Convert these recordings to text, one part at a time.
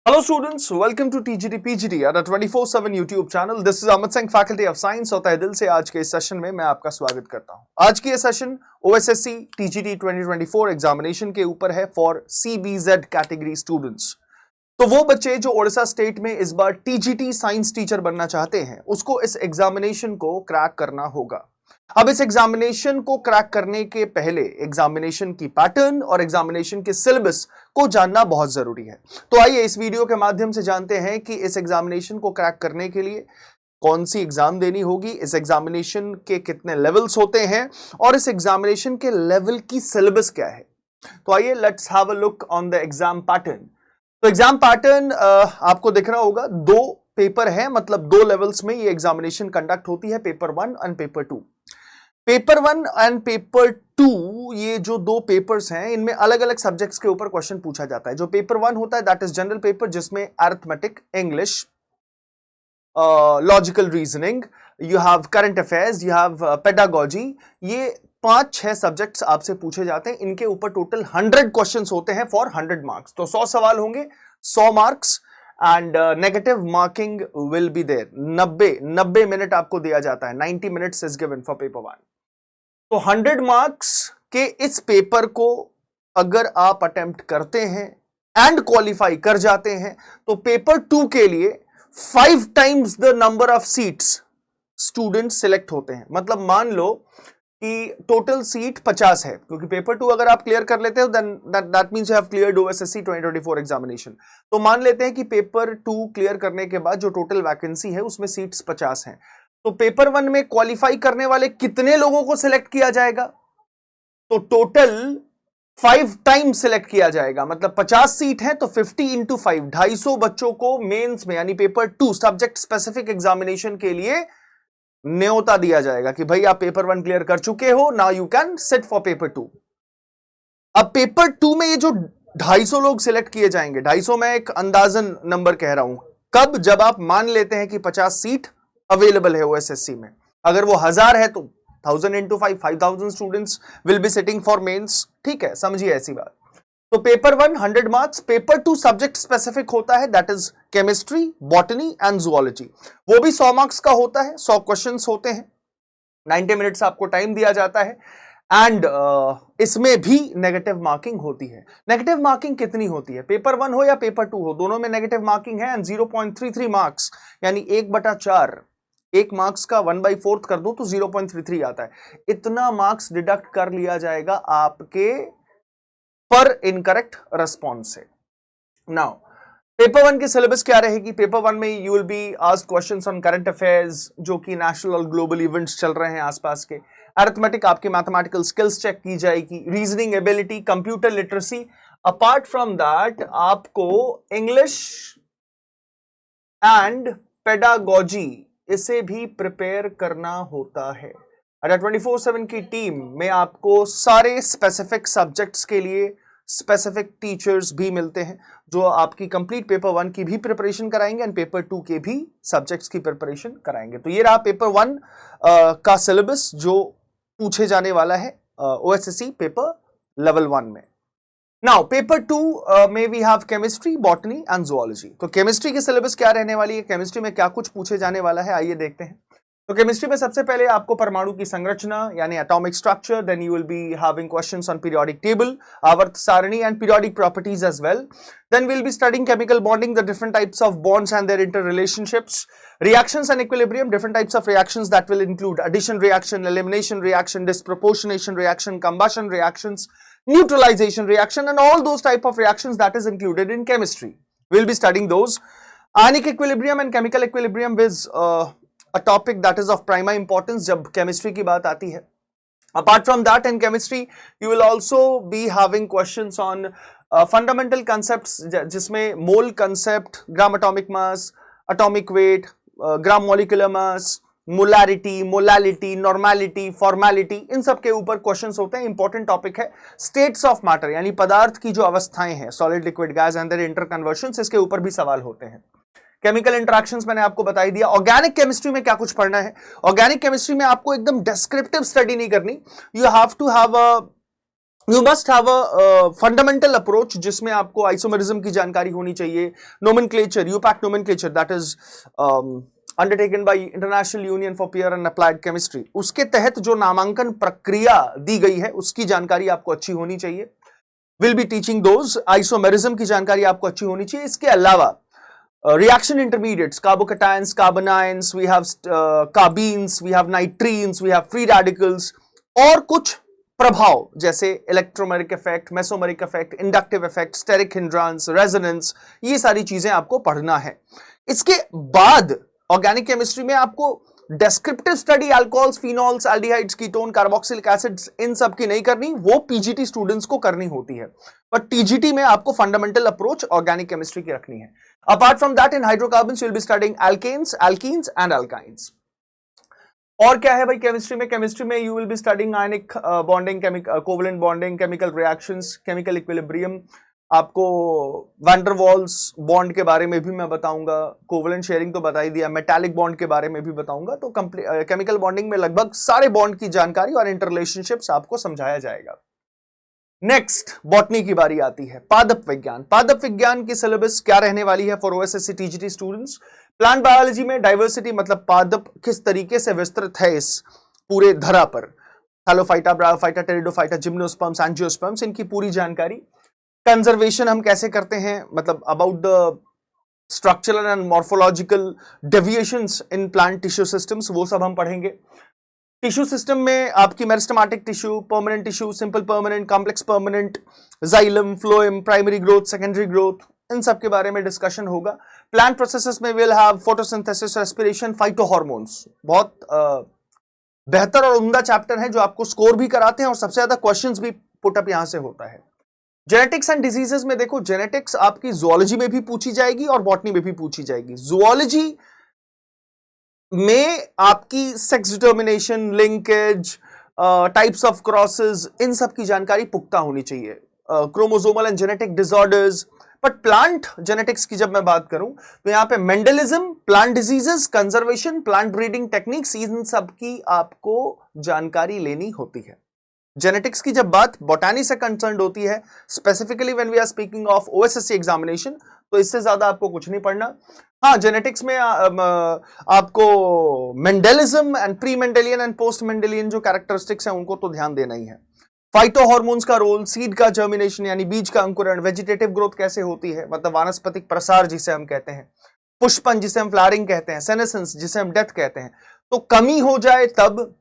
Hello students, welcome to TGT PGT at a 24/7 YouTube channel. This is Amit Singh, Faculty of Science और तहे दिल से आज के इस सेशन में मैं आपका स्वागत करता हूं। आज की ये सेशन OSSC TGT 2024 एग्जामिनेशन के ऊपर है फॉर CBZ कैटेगरी स्टूडेंट्स। तो वो बच्चे जो ओडिशा स्टेट में इस बार TGT साइंस टीचर बनना चाहते हैं, उसको इस एग्जामिनेशन को क्रैक करना होगा। अब इस एग्जामिनेशन को क्रैक करने के पहले एग्जामिनेशन की पैटर्न और एग्जामिनेशन के सिलेबस को जानना बहुत जरूरी है। तो आइए इस वीडियो के माध्यम से जानते हैं कि इस एग्जामिनेशन को क्रैक करने के लिए कौन सी एग्जाम देनी होगी, इस एग्जामिनेशन के कितने लेवल्स होते हैं और इस एग्जामिनेशन के लेवल की सिलेबस क्या है। तो आइए let's have a look on the exam pattern. तो एग्जाम पैटर्न आपको दिख रहा होगा, दो पेपर है, मतलब दो लेवल्स में ये एग्जामिनेशन कंडक्ट होती है, paper 1 and paper 2। Paper 1 and paper 2 ये जो दो पेपर्स हैं, इनमें अलग अलग सब्जेक्ट्स के ऊपर क्वेश्चन पूछा जाता है। जो पेपर 1 होता है दैट इज जनरल पेपर, जिसमें arithmetic, English, logical reasoning, you have current affairs, you have pedagogy, ये 5-6 सब्जेक्ट्स आपसे पूछे जाते हैं। इनके ऊपर टोटल 100 क्वेश्चंस होते हैं फॉर 100 मार्क्स। तो 100 सवाल होंगे, 100 marks and negative marking will be there. 90 minute आपको दिया जाता है, 90 minutes is given for paper 1। तो 100 मार्क्स के इस पेपर को अगर आप अटेम्प्ट करते हैं एंड क्वालिफाई कर जाते हैं, तो पेपर 2 के लिए 5 times the number of seats students select होते हैं। मतलब मान लो कि टोटल सीट 50 है, क्योंकि पेपर 2 अगर आप क्लियर कर लेते हो then that means you have cleared OSSC 2024 examination. तो मान लेते हैं कि पेपर 2 क्लियर करने के बाद जो टोटल वैकेंसी है उसमें सीट्स 50 हैं। तो पेपर 1 में क्वालिफाई करने वाले कितने लोगों को सिलेक्ट किया जाएगा? तो टोटल 5 टाइम्स सिलेक्ट किया जाएगा। मतलब 50 सीट है तो 50 इंटू 5, 250 बच्चों को मेंस में यानी पेपर 2 सब्जेक्ट स्पेसिफिक एग्जामिनेशन के लिए न्योता दिया जाएगा कि भाई आप पेपर 1 क्लियर कर चुके हो, now you can sit for paper 2। अब पेपर 2 में ये जो 250 लोग सिलेक्ट किए जाएंगे, 250 में एक अंदाजन नंबर कह रहा हूं, कब? जब आप मान लेते हैं कि 50 सीट अवेलेबल है OSSC में। अगर वो 1000 है तो 1000 into 5, 5000 students will be sitting for mains. ठीक है, समझिए ऐसी बात। तो paper 1 100 marks, paper 2 subject specific होता है, that is chemistry, botany and zoology. वो भी 100 मार्क्स का होता है, 100 क्वेश्चंस होते हैं, 90 मिनट्स आपको टाइम दिया जाता है एंड इसमें भी नेगेटिव मार्किंग होती है। नेगेटिव मार्किंग कितनी होती है? पेपर 1 हो या पेपर 2 हो, दोनों में नेगेटिव मार्किंग है एंड 0.33 मार्क्स यानी 1/4, 1 मार्क्स का 1/4 कर दो तो 0.33 आता है। इतना मार्क्स डिडक्ट कर लिया जाएगा आपके पर इनकरेक्ट रेस्पॉन्स से। नाउ पेपर 1 की सिलेबस क्या रहेगी? पेपर 1 में you will be asked questions on current affairs, जो कि नेशनल और ग्लोबल इवेंट्स चल रहे हैं आसपास के। अरिथमेटिक, आपकी मैथमेटिकल स्किल्स चेक की जाएगी, reasoning ability, computer literacy. Apart from that आपको इंग्लिश एंड पेडागोजी इसे भी प्रिपेयर करना होता है। अगर 24/7 की टीम में आपको सारे स्पेसिफिक सब्जेक्ट्स के लिए स्पेसिफिक टीचर्स भी मिलते हैं, जो आपकी कंप्लीट पेपर 1 की भी प्रिपरेशन कराएंगे एंड पेपर 2 के भी सब्जेक्ट्स की प्रिपरेशन कराएंगे। तो ये रहा पेपर 1 का सिलेबस जो पूछे जाने वाला है OSSC पेपर लेवल 1 में। नाउ पेपर 2 में we have chemistry, botany and zoology. तो केमिस्ट्री की सिलेबस क्या रहने वाली है, केमिस्ट्री में क्या कुछ पूछे जाने वाला है, आइए देखते हैं। तो केमिस्ट्री में सबसे पहले आपको परमाणु की संरचना यानी atomic structure, then you will be having questions on periodic table, आवर्त सारणी and periodic properties as well. Then we'll be studying chemical bonding, the different types of bonds and their interrelationships, reactions and equilibrium, different types of reactions that will include addition reaction, elimination reaction, disproportionation reaction, combustion reactions, neutralization reaction, and all those type of reactions that is included in chemistry. We'll be studying those. Ionic equilibrium and chemical equilibrium is a topic that is of prima importance जब chemistry की बात आती है। Apart from that, in chemistry, you will also be having questions on fundamental concepts, जिसमें mole concept, gram atomic mass, atomic weight, gram molecular mass, molarity, molality, normality, formality, इन सब के ऊपर questions होते हैं। इंपॉर्टेंट टॉपिक है states of matter यानी पदार्थ की जो अवस्थाएं हैं, solid, liquid, gas and their interconversions, इसके ऊपर भी सवाल होते हैं। केमिकल इंटरेक्शंस मैंने आपको बता ही दिया। ऑर्गेनिक केमिस्ट्री में क्या कुछ पढ़ना है? ऑर्गेनिक केमिस्ट्री में आपको एकदम डिस्क्रिप्टिव स्टडी नहीं करनी, you have to have a you must have a fundamental approach जिसमें आपको आइसोमेरिज्म की जानकारी होनी चाहिए, नोमेनक्लेचर, यूपैक्ट nomenclature that is undertaken by international union for pure and applied chemistry, उसके तहत जो नामांकन प्रक्रिया दी गई है उसकी जानकारी आपको अच्छी होनी चाहिए। Will be teaching those, isomerism की जानकारी आपको अच्छी होनी चाहिए। इसके अलावा reaction intermediates, carbocations, carbanions, we have carbenes, we have nitrines, we have free radicals, और कुछ प्रभाव जैसे electromeric effect, mesomeric effect, inductive effect, steric hindrance, resonance, ये सारी चीजें आपको पढ़ना है। इसके बाद ऑर्गेनिक केमिस्ट्री में आपको descriptive study alcohols, phenols, aldehydes, ketone, carboxylic acids, इन सब की नहीं करनी, वो पीजीटी स्टूडेंट्स को करनी होती है, पर टीजीटी में आपको फंडामेंटल अप्रोच ऑर्गेनिक केमिस्ट्री की रखनी है। Apart from that in hydrocarbons you will be studying alkanes, alkenes and alkynes. और क्या है भाई केमिस्ट्री में? केमिस्ट्री में you will be studying ionic bonding, covalent bonding, chemical reactions, chemical equilibrium, आपको वैंडरवाल्स बॉन्ड के बारे में भी मैं बताऊंगा, कोवलेंट शेयरिंग तो बता ही दिया, मेटालिक बॉन्ड के बारे में भी बताऊंगा। तो केमिकल बॉन्डिंग में लगभग सारे बॉन्ड की जानकारी और इंटररिलेशनशिप्स आपको समझाया जाएगा। नेक्स्ट बॉटनी की बारी आती है, पादप विज्ञान। पादप विज्ञान की सिलेबस क्या रहने वाली है for OSSC TGT students? Plant biology में डाइवर्सिटी मतलब पादप किस तरीके से विस्तृत है इस पूरे धरा पर, thallophyta, bryophyta, pteridophyta, gymnosperms, angiosperms, इनकी पूरी जानकारी। कंजर्वेशन हम कैसे करते हैं, मतलब about the structural and morphological deviations in plant tissue systems, वो सब हम पढ़ेंगे। टिश्यू सिस्टम में आपकी meristematic tissue, permanent tissue, simple permanent, complex permanent, xylem, phloem, primary growth, secondary growth, इन सब के बारे में डिस्कशन होगा। प्लांट प्रोसेसेस में will have photosynthesis, respiration, phytohormones, बहुत बेहतर और उम्दा चैप्टर है जो आपको स्कोर भी कराते हैं और सबसे ज्यादा क्वेश्चंस भी पुटअप यहां से होता है। जेनेटिक्स एंड डिजीजेस में देखो, जेनेटिक्स आपकी जूलॉजी में भी पूछी जाएगी और बॉटनी में भी पूछी जाएगी। जूलॉजी में आपकी sex determination, linkage, types of crosses, इन सब की जानकारी पुख्ता होनी चाहिए, chromosomal and genetic disorders. But plant genetics की जब मैं बात करूं तो यहां पे Mendelism, plant diseases, conservation, plant breeding techniques, इन सब की आपको जानकारी लेनी होती है। जेनेटिक्स की जब बात बॉटनी से कंसर्न होती है, specifically when we are speaking of OSSC examination, तो इससे ज्यादा आपको कुछ नहीं पढ़ना। हाँ, जेनेटिक्स में आपको Mendelism and pre Mendelian and post Mendelian जो कैरेक्टरिस्टिक्स हैं उनको तो ध्यान देना ही है। फाइटोहार्मोन्स का रोल, सीड का जर्मिनेशन यानी बीज का अंकुरण, वेजिटेटिव ग्रोथ कैसे होती है मतलब वानस्पतिक प्रसार जिसे हम कहते हैं, पुष्पन जिसे हम फ्लावरिंग कहते हैं, सेनेसेंस जिसे हम डेथ कहते हैं। तो कमी हो जाए तब,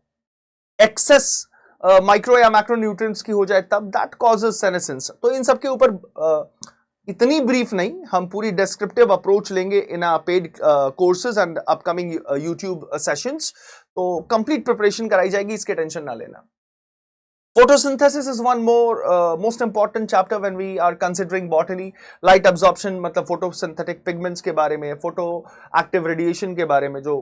एक्सेस माइक्रो या मैक्रो न्यूट्रिएंट्स की हो जाए तब, दैट कॉजेस सेनेसेंस। तो इन सब के ऊपर इतनी ब्रीफ नहीं, हम पूरी डिस्क्रिप्टिव अप्रोच लेंगे in a paid courses and upcoming YouTube sessions. तो कंप्लीट प्रिपरेशन कराई जाएगी, इसके टेंशन ना लेना। Photosynthesis is one more most important chapter when we are considering botany. Light absorption मतलब photosynthetic pigments के बारे में, photoactive radiation के बारे में, जो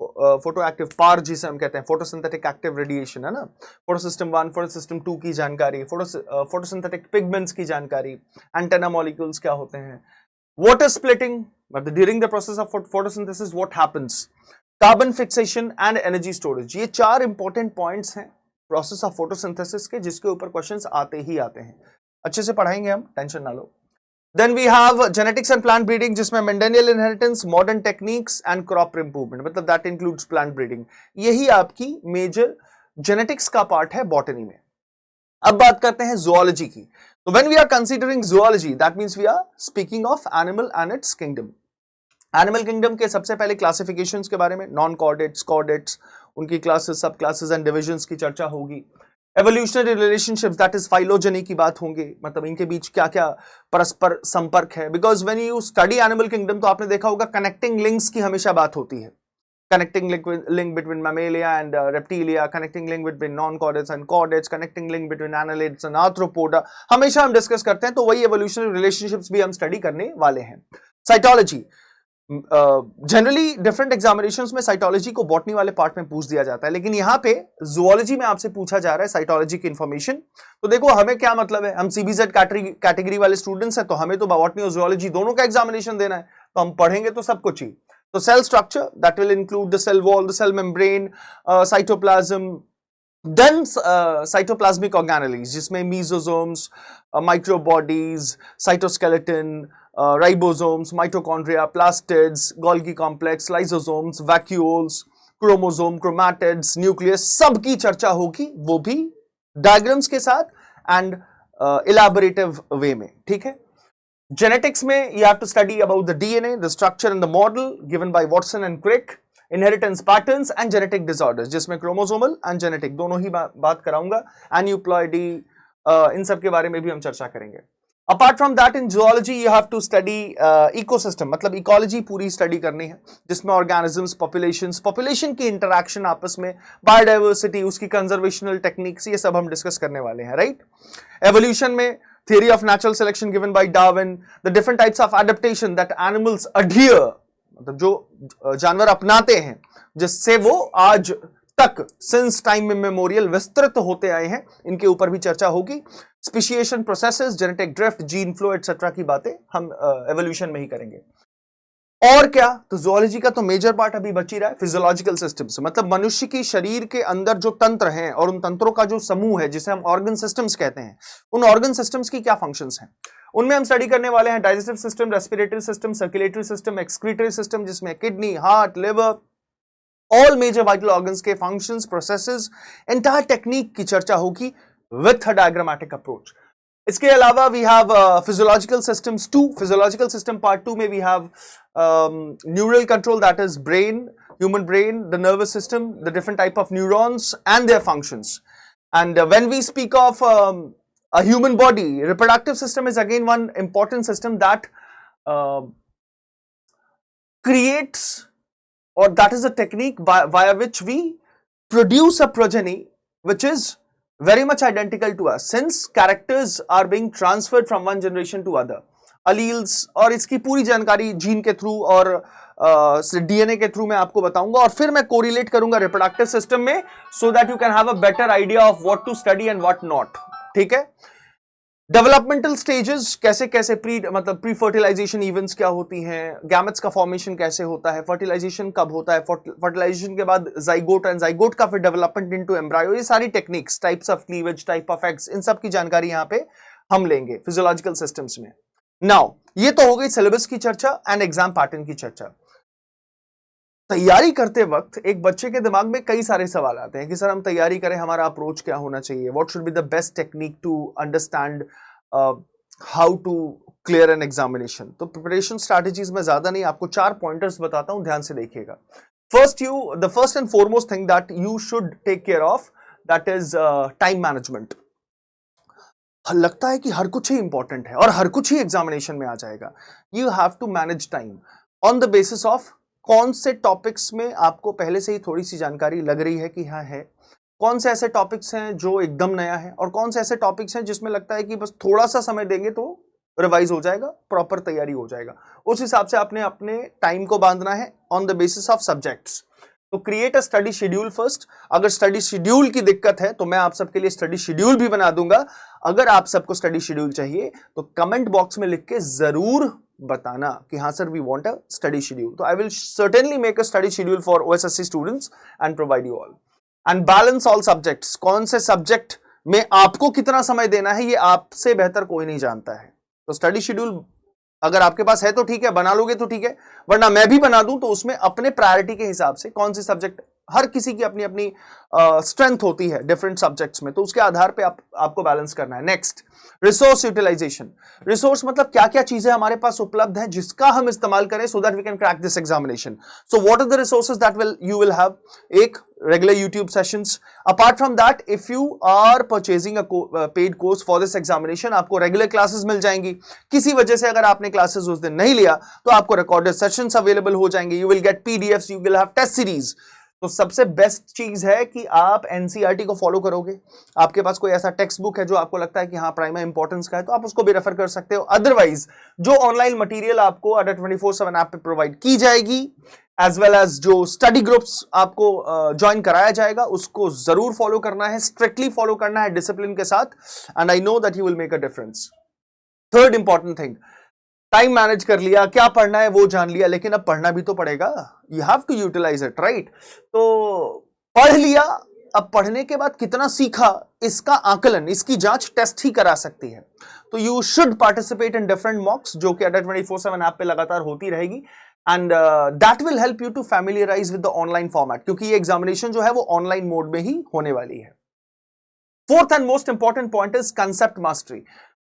फोटोएक्टिव पार जिसे हम कहते हैं, फोटोसिंथेटिक एक्टिव रेडिएशन है ना, फोटोसिस्टम 1, फोटोसिस्टम 2 की जानकारी, फोटोसिंथेटिक पिगमेंट्स की जानकारी, एंटेना मॉलिक्यूल्स क्या होते हैं, वाटर स्प्लिटिंग मतलब during the process of photosynthesis what happens, carbon fixation and energy storage. ये 4 इंपॉर्टेंट पॉइंट्स हैं प्रोसेस ऑफ फोटोसिंथेसिस के, जिसके ऊपर क्वेश्चंस आते ही आते हैं। अच्छे से पढ़ाएंगे हम, टेंशन ना लो। Then we have genetics and plant breeding, जिसमें Mendelian inheritance, modern techniques and crop improvement, मतलब that includes plant breeding। यही आपकी मेजर जेनेटिक्स का पार्ट है बॉटनी में। अब बात करते हैं zoology की। तो when we are considering zoology, that means we are speaking of animal and its kingdom। Animal kingdom के सबसे पहले क्लासिफिकेशंस के बारे में, नॉन कॉर्डेट्स, कॉर्डेट्स, उनकी क्लासेस, सब क्लासेस एंड डिविजन्स की चर्चा होगी। Evolutionary relationships that is phylogeny की बात होंगे, मतलब इनके बीच क्या क्या परस्पर संपर्क है। Because when you study animal kingdom तो आपने देखा होगा कनेक्टिंग लिंक्स की हमेशा बात होती है, connecting link between Mammalia and reptilia, connecting link between non chordates and chordates, connecting link between annelids and arthropoda, हमेशा हम डिस्कस करते हैं। तो वही एवोल्यूशनरी रिलेशनशिप्स भी हम स्टडी करने वाले हैं। साइटोलॉजी, जनरली डिफरेंट एग्जामिनेशंस में साइटोलॉजी को बॉटनी वाले पार्ट में पूछ दिया जाता है, लेकिन यहाँ पे जूलॉजी में आपसे पूछा जा रहा है साइटोलॉजी की इंफॉर्मेशन। तो देखो हमें क्या मतलब है, हम सीबीजेड कैटेगरी वाले स्टूडेंट्स हैं, तो हमें तो बॉटनी और जूलॉजी दोनों का एग्जामिनेशन देना है, तो हम पढ़ेंगे तो सब कुछ ही। तो cell structure that will include the cell wall, the cell membrane, cytoplasm, then cytoplasmic organelles जिसमें mesosomes, microbodies, cytoskeleton, ribosomes, mitochondria, plastids, Golgi complex, lysosomes, vacuoles, chromosome, chromatids, nucleus, सबकी चर्चा होगी, वो भी डायग्राम्स के साथ एंड इलैबोरेटिव वे में, ठीक है। Genetics में you have to study about the DNA, the structure and the model given by Watson and Crick, inheritance patterns and genetic disorders, जिसमें chromosomal and genetic दोनों ही बात कराऊंगा, aneuploidy, इन सब के बारे में भी हम चर्चा करेंगे। Apart from that, in zoology you have to study ecosystem, मतलब ecology पूरी स्टडी करनी है, जिसमें organisms, populations, population की interaction आपस में, biodiversity, उसकी conservational techniques, ये सब हम डिस्कस करने वाले हैं, राइट। Evolution में theory of natural selection given by Darwin, the different types of adaptation that animals adhere, मतलब जो जानवर अपनाते हैं जिससे वो आज तक since time immemorial विस्तृत होते आए हैं, इनके ऊपर भी चर्चा होगी। Speciation processes, genetic drift, gene flow etcetera की बातें हम एवोल्यूशन में ही करेंगे। और क्या, तो जूलॉजी का तो मेजर पार्ट अभी बच ही रहा है फिजियोलॉजिकल सिस्टम्स, मतलब मनुष्य की शरीर के अंदर जो तंत्र हैं और उन तंत्रों का जो समूह है जिसे हम ऑर्गन सिस्टम्स कहते हैं, उन ऑर्गन सिस्टम्स की क्या फंक्शंस हैं, उनमें हम स्टडी करने वाले हैं digestive system, respiratory system, circulatory system, excretory system, जिसमें kidney, heart, liver, all major vital organs के फंक्शंस, प्रोसेसेस, एंटायर टेक्निक की चर्चा होगी विथ अ डायग्रामेटिक अप्रोच। इसके अलावा we have physiological systems 2, physiological system part 2 में we have neural control, that is brain, human brain, the nervous system, the different type of neurons and their functions. And when we speak of a human body, reproductive system is again one important system that creates, or that is a technique via which we produce a progeny which is very much identical to us, since characters are being transferred from one generation to other. Alleles और इसकी पूरी जानकारी gene के through और DNA के through मैं आपको बताऊंगा, और फिर मैं कोरिलेट करूंगा रिप्रोडक्टिव सिस्टम में, so that you can have a better idea of what to study and what not, ठीक है। डेवलपमेंटल स्टेजेस कैसे कैसे मतलब प्री फर्टिलाइजेशन इवेंट्स क्या होती हैं, गैमेट्स का फॉर्मेशन कैसे होता है, फर्टिलाइजेशन कब होता है, फर्टिलाइजेशन के बाद जाइगोट एंड जाइगोट का फिर डेवलपमेंट इनटू एम्ब्रायो, ये सारी techniques, types of cleavage, type of eggs, इन सब की जानकारी यहां पे हम लेंगे फिजियोलॉजिकल सिस्टम्स में। नाउ ये तो हो गई सिलेबस की चर्चा एंड एग्जाम पैटर्न की चर्चा। तैयारी करते वक्त एक बच्चे के दिमाग में कई सारे सवाल आते हैं कि सर हम तैयारी करें, हमारा अप्रोच क्या होना चाहिए, what should be the best technique to understand how to clear an examination. तो प्रिपरेशन स्ट्रैटेजीज में ज्यादा नहीं, आपको 4 पॉइंटर्स बताता हूं, ध्यान से देखिएगा। The first and foremost thing that you should take care of, that is time management. लगता है कि हर कुछ ही इंपॉर्टेंट है और हर कुछ ही एग्जामिनेशन में आ जाएगा। You have to manage time on the basis of कौन से टॉपिक्स में आपको पहले से ही थोड़ी सी जानकारी लग रही है कि हाँ है, कौन से ऐसे टॉपिक्स हैं जो एकदम नया है, और कौन से ऐसे टॉपिक्स हैं जिसमें लगता है कि बस थोड़ा सा समय देंगे तो रिवाइज हो जाएगा, प्रॉपर तैयारी हो जाएगा। उस हिसाब से आपने अपने टाइम को बांधना है on the basis of subjects. तो create a study schedule first. अगर स्टडी शेड्यूल की दिक्कत है तो मैं आप सबके लिए स्टडी शेड्यूल भी बना दूंगा। अगर आप सबको स्टडी शेड्यूल चाहिए तो कमेंट बॉक्स में लिख के जरूर बताना कि हाँ sir we want a study schedule. तो I will certainly make a study schedule for OSSC students and provide you all. And balance all subjects. कौन से सब्जेक्ट में आपको कितना समय देना है ये आपसे बेहतर कोई नहीं जानता है। तो स्टडी शेड्यूल अगर आपके पास है तो ठीक है, बना लोगे तो ठीक है, वरना मैं भी बना दूं तो उसमें अपने प्रायोरिटी के हिसाब से कौन सी सब्जेक्ट, हर किसी की अपनी अपनी स्ट्रेंथ होती है डिफरेंट सब्जेक्ट्स में, तो उसके आधार पे आपको बैलेंस करना है। Next, resource utilisation. रिसोर्स मतलब क्या क्या चीजें हमारे पास उपलब्ध है जिसका हम इस्तेमाल करें so that we can crack this examination. So what are the resources that you will have? एक, regular YouTube sessions. Apart from that, if you are purchasing a paid course for this examination, आपको regular classes मिल जाएंगी। किसी वजह से अगर आपने classes उस दिन नहीं लिया तो आपको recorded sessions available हो जाएंगे। You will get PDFs, you will have test series. तो सबसे बेस्ट चीज है कि आप एनसीईआरटी को फॉलो करोगे। आपके पास कोई ऐसा टेक्स्ट बुक है जो आपको लगता है कि हाँ प्राइमरी इंपॉर्टेंस का है तो आप उसको भी रेफर कर सकते हो। अदरवाइज जो ऑनलाइन मटेरियल आपको अड्डा 24/7 ऐप पे प्रोवाइड की जाएगी एज वेल एज जो स्टडी ग्रुप्स आपको ज्वाइन कराया जाएगा उसको जरूर फॉलो करना है, स्ट्रिक्टली फॉलो करना है डिसिप्लिन के साथ, and I know that you will make a difference. Third important thing, time manage कर लिया, क्या पढ़ना है वो जान लिया, लेकिन अब पढ़ना भी तो पड़ेगा। You have to utilise it, right? तो पढ़ लिया अब पढ़ने के बाद कितना सीखा, इसका आकलन, इसकी जांच टेस्ट ही करा सकती है। तो you should participate in different mocks, जो कि अड्डा 24/7 ऐप पे लगातार होती रहेगी, and that will help you to familiarise with the online format, क्योंकि ये एग्जामिनेशन जो है वो ऑनलाइन मोड में ही होने वाली है। Fourth and most important point is concept mastery.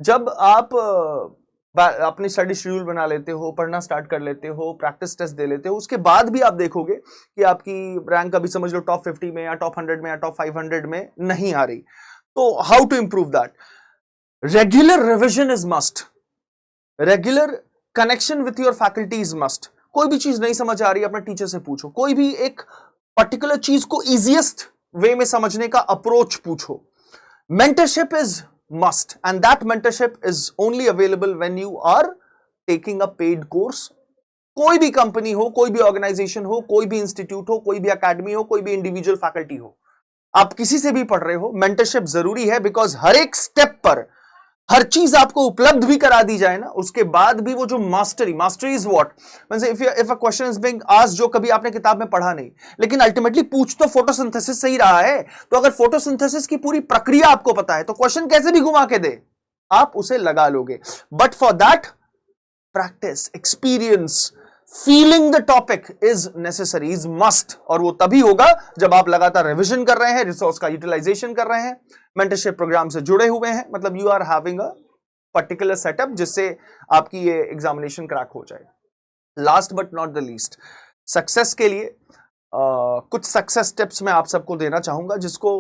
जब आप अपनी स्टडी शेड्यूल बना लेते हो, पढ़ना स्टार्ट कर लेते हो, प्रैक्टिस टेस्ट दे लेते हो, उसके बाद भी आप देखोगे कि आपकी रैंक अभी समझ लो टॉप 50 में या टॉप 100 में या टॉप 500 में नहीं आ रही। तो how to improve that? Regular revision is must, regular connection with your faculty is must. कोई भी चीज नहीं समझ आ रही, अपने टीचर से पूछो। कोई भी एक पर्टिकुलर चीज को इजीएस्ट वे में समझने का अप्रोच पूछो। Mentorship is must, and that mentorship is only available when you are taking a paid course. कोई भी कंपनी हो, कोई भी ऑर्गेनाइजेशन हो, कोई भी इंस्टीट्यूट हो, कोई भी एकेडमी हो, कोई भी इंडिविजुअल फैकल्टी हो, आप किसी से भी पढ़ रहे हो, मेंटरशिप जरूरी है। बिकॉज हर एक स्टेप पर हर चीज आपको उपलब्ध भी करा दी जाए ना, उसके बाद भी वो जो mastery is what means if a question is being asked जो कभी आपने किताब में पढ़ा नहीं, लेकिन अल्टीमेटली पूछ तो फोटोसिंथेसिस से ही रहा है। तो अगर फोटोसिंथेसिस की पूरी प्रक्रिया आपको पता है तो क्वेश्चन कैसे भी घुमा के दे आप उसे लगा लोगे। But for that practice, experience, feeling the topic is necessary, is must. और वो तभी होगा जब आप लगातार रिविजन कर रहे हैं, रिसोर्स का यूटिलाइजेशन कर रहे हैं, मेंटरशिप प्रोग्राम से जुड़े हुए हैं, मतलब you are having a particular setup जिससे आपकी ये एग्जामिनेशन क्रैक हो जाए। Last but not the least, success के लिए कुछ सक्सेस टिप्स मैं आप सबको देना चाहूंगा, जिसको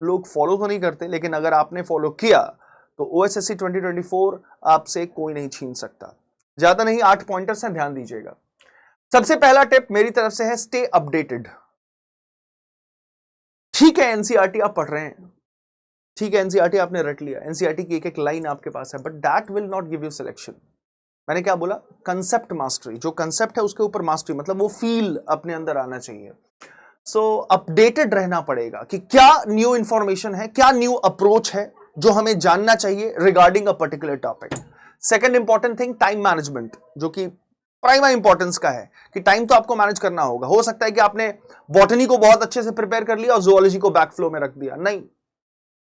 लोग फॉलो तो नहीं करते, लेकिन अगर आपने फॉलो किया तो OSSC 2024 आपसे कोई नहीं छीन सकता। ज्यादा नहीं, 8 पॉइंटर्स हैं, ध्यान दीजिएगा। सबसे पहला टिप मेरी तरफ से है, स्टे अपडेटेड। ठीक है एनसीईआरटी आप पढ़ रहे हैं, ठीक है एनसीईआरटी आपने रट लिया, एनसीईआरटी की एक एक लाइन आपके पास है, but that will not give you selection. मैंने क्या बोला? Concept mastery. जो कंसेप्ट है उसके ऊपर मास्टरी, मतलब वो फील अपने अंदर आना चाहिए। सो अपडेटेड रहना पड़ेगा कि क्या न्यू इंफॉर्मेशन है, क्या न्यू अप्रोच है जो हमें जानना चाहिए regarding a particular topic. Second important thing, time management, जो कि प्राइमरी इंपॉर्टेंस का है कि टाइम तो आपको मैनेज करना होगा। हो सकता है कि आपने बॉटनी को बहुत अच्छे से प्रिपेयर कर लिया और जूलॉजी को बैकफ्लो में रख दिया, नहीं,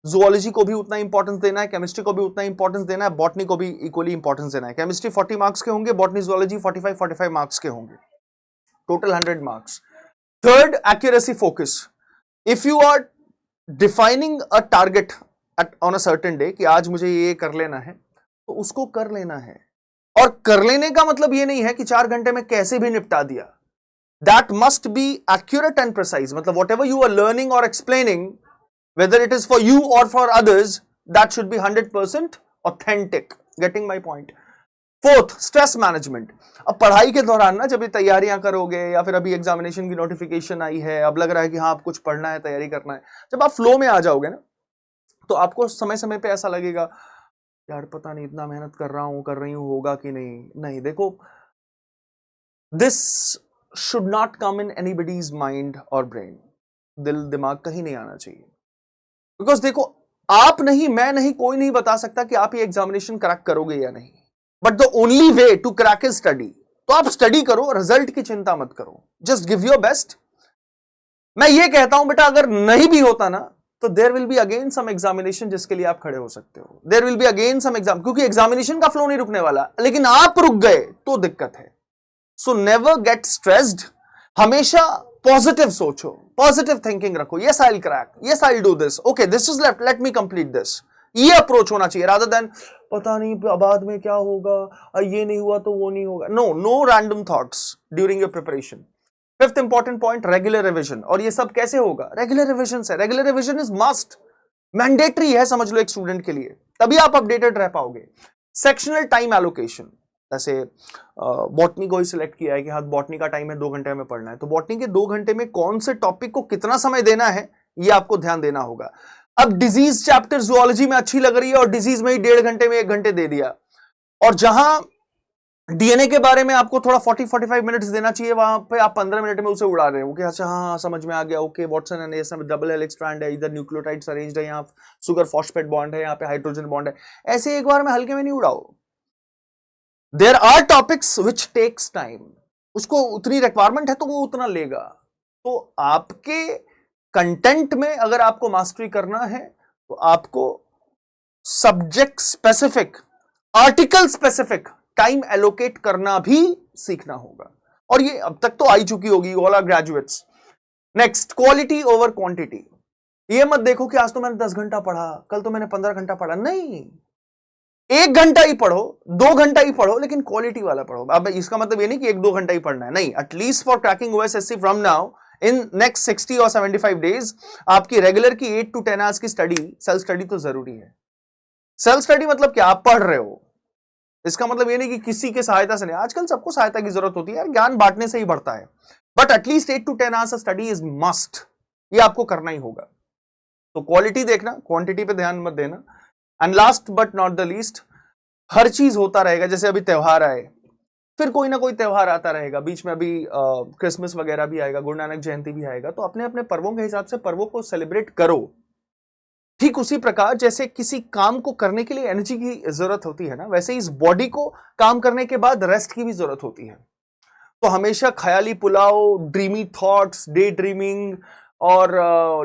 जूलॉजी को भी उतना इंपॉर्टेंस देना है, केमिस्ट्री को भी उतना इंपॉर्टेंस देना है, बॉटनी को भी इक्वली इंपॉर्टेंस देना है। केमिस्ट्री 40 मार्क्स के होंगे, बॉटनी जूलॉजी 45 मार्क्स के होंगे, total 100 marks. Third, accuracy focus. If you are defining a target on a certain day कि आज मुझे ये कर लेना है, तो उसको कर लेना है। और कर लेने का मतलब ये नहीं है कि 4 घंटे में कैसे भी निपटा दिया। That must be accurate and precise, मतलब whatever you are learning और explaining, whether it is for you or for others, that should be 100% authentic. Getting my point? Fourth, stress management. अब पढ़ाई के दौरान ना, जब ये तैयारियां करोगे या फिर अभी एग्जामिनेशन की नोटिफिकेशन आई है, अब लग रहा है कि हाँ आप कुछ पढ़ना है, तैयारी करना है, जब आप फ्लो में आ जाओगे ना, तो आपको समय समय पे ऐसा लगेगा यार पता नहीं इतना मेहनत कर रहा हूं, कर रही हूं, होगा कि नहीं। नहीं, देखो, this should not come in anybody's mind और ब्रेन। दिल दिमाग कहीं नहीं आना चाहिए। बिकॉज देखो, आप नहीं, मैं नहीं, कोई नहीं बता सकता कि आप ये एग्जामिनेशन क्रैक करोगे या नहीं, but the only way to crack is study. तो आप स्टडी करो, रिजल्ट की चिंता मत करो, जस्ट गिव योर बेस्ट। मैं ये कहता हूं बेटा, अगर नहीं भी होता ना, तो there will be again some examination जिसके लिए आप खड़े हो सकते हो। There will be again some exam, क्योंकि एग्जामिनेशन का फ्लो नहीं रुकने वाला, लेकिन आप रुक गए तो दिक्कत है। सो नेवर गेट स्ट्रेस्ड, हमेशा पॉजिटिव सोचो, पॉजिटिव थिंकिंग रखो। Yes I will crack, yes I will do this, okay this is left, let me complete this. ये अप्रोच होना चाहिए, रादर देन पता नहीं बाद में क्या होगा, ये नहीं हुआ तो वो नहीं होगा। No, no random thoughts during your preparation. Fifth important point, regular revision. और ये सब कैसे होगा? रेगुलर रिविजन से। Regular revision is must, mandatory है समझ लो एक स्टूडेंट के लिए, तभी आप अपडेटेड रह पाओगे। सेक्शनल टाइम एलोकेशन, जैसे बॉटनी को ही सिलेक्ट किया है कि हाँ बॉटनी का टाइम है 2 घंटे में पढ़ना है, तो बॉटनी के 2 घंटे में कौन से टॉपिक को कितना समय देना है ये आपको ध्यान देना होगा। अब डिजीज चैप्टर जूलॉजी में अच्छी लग रही है और डिजीज में ही 1.5 घंटे में 1 घंटे दे दिया, और जहां डीएनए के बारे में आपको थोड़ा 40-45 मिनट्स देना चाहिए, वहां पे आप 15 मिनट में उसे उड़ा रहे हो कि अच्छा हाँ समझ में आ गया, ओके वाटसन एंड एस में डबल हेलिक्स स्ट्रैंड है, इधर न्यूक्लियोटाइड्स अरेंज्ड है, यहाँ सुगर फॉस्फेट बॉन्ड है, यहाँ पे हाइड्रोजन बॉन्ड है। ऐसे एक बार में हल्के में नहीं उड़ाओ। There are topics which takes time, उसको उतनी रिक्वायरमेंट है तो वो उतना लेगा। तो आपके कंटेंट में अगर आपको मास्टरी करना है तो आपको subject specific, article specific time allocate करना भी सीखना होगा, और ये अब तक तो आई चुकी होगी, all are graduates. Next, quality over quantity. ये मत देखो कि आज तो मैंने 10 घंटा पढ़ा, कल तो मैंने 15 घंटा पढ़ा, नहीं, 1 घंटा ही पढ़ो, 2 घंटा ही पढ़ो, लेकिन क्वालिटी वाला पढ़ो। अब इसका मतलब ये नहीं कि 1-2 घंटा ही पढ़ना है, नहीं, at least for cracking OSSC from now in next 60 और 75 डेज आपकी रेगुलर की 8 to 10 आवर्स की स्टडी, सेल्फ स्टडी तो जरूरी है। सेल्फ स्टडी मतलब क्या, आप पढ़ रहे हो, इसका मतलब ये नहीं कि किसी के सहायता से नहीं, आजकल सबको सहायता की जरूरत होती है यार, ज्ञान बांटने से ही बढ़ता है, but at least 8 to 10 hours study is must, ये आपको करना ही होगा। तो क्वालिटी देखना, क्वांटिटी पे ध्यान मत देना। And last but not the least, हर चीज होता रहेगा, जैसे अभी त्योहार आए, फिर कोई ना कोई त्योहार आता रहेगा, बीच में अभी क्रिसमस वगैरह भी आएगा, गुरु नानक जयंती भी आएगा, तो अपने अपने पर्वों के हिसाब से पर्वों को सेलिब्रेट करो। ठीक उसी प्रकार जैसे किसी काम को करने के लिए एनर्जी की जरूरत होती है ना, वैसे इस बॉडी को काम करने के बाद रेस्ट की भी जरूरत होती है। तो हमेशा ख्याली पुलाव, ड्रीमी थॉट्स, डे ड्रीमिंग और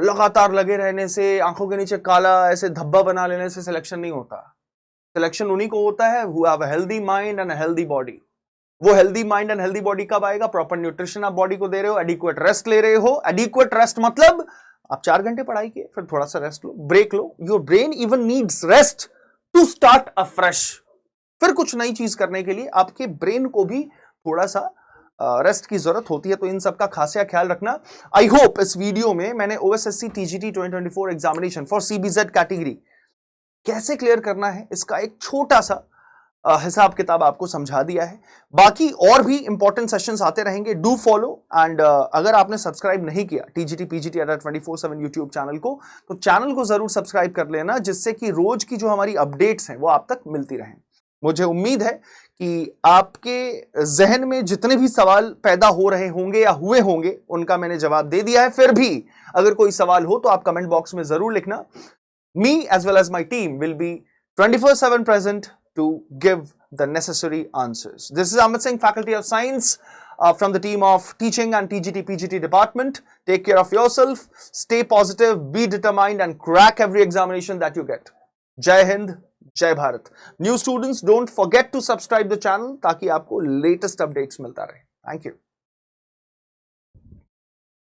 लगातार लगे रहने से, आंखों के नीचे काला ऐसे धब्बा बना लेने से सिलेक्शन नहीं होता। सिलेक्शन उन्हीं को होता है who have a healthy mind and a healthy body. वो healthy mind and healthy body कब आएगा, प्रॉपर न्यूट्रिशन आप बॉडी को दे रहे हो, एडिक्वेट रेस्ट ले रहे हो। एडिक्वेट रेस्ट मतलब आप 4 घंटे पढ़ाई किए, फिर थोड़ा सा रेस्ट लो, ब्रेक लो। Your brain even needs rest to start afresh. फिर कुछ नई चीज करने के लिए आपके ब्रेन को भी थोड़ा सा रेस्ट की जरूरत होती है। तो इन सब का खासा ख्याल रखना। आई होप इस वीडियो में मैंने OSSC TGT 2024 examination for CBZ category कैसे क्लियर करना है, इसका एक छोटा सा हिसाब किताब आपको समझा दिया है। बाकी और भी इंपॉर्टेंट सेशंस आते रहेंगे, डू फॉलो। एंड अगर आपने सब्सक्राइब नहीं किया टीजीटी पीजीटी 24/7 यूट्यूब चैनल को, तो चैनल को जरूर सब्सक्राइब कर लेना, जिससे कि रोज की जो हमारी अपडेट्स हैं वो आप तक मिलती रहें। मुझे उम्मीद है कि आपके जहन में जितने भी सवाल पैदा हो रहे होंगे या हुए होंगे उनका मैंने जवाब दे दिया है। फिर भी अगर कोई सवाल हो तो आप कमेंट बॉक्स में जरूर लिखना। Me as well as my team will be 24/7 present to give the necessary answers. This is Amit Singh, Faculty of Science from the team of Teaching and TGT PGT department. Take care of yourself, stay positive, be determined and crack every examination that you get. Jai Hind, Jai Bharat. New students, don't forget to subscribe the channel ताकि आपको latest updates मिलता रहे. Thank you.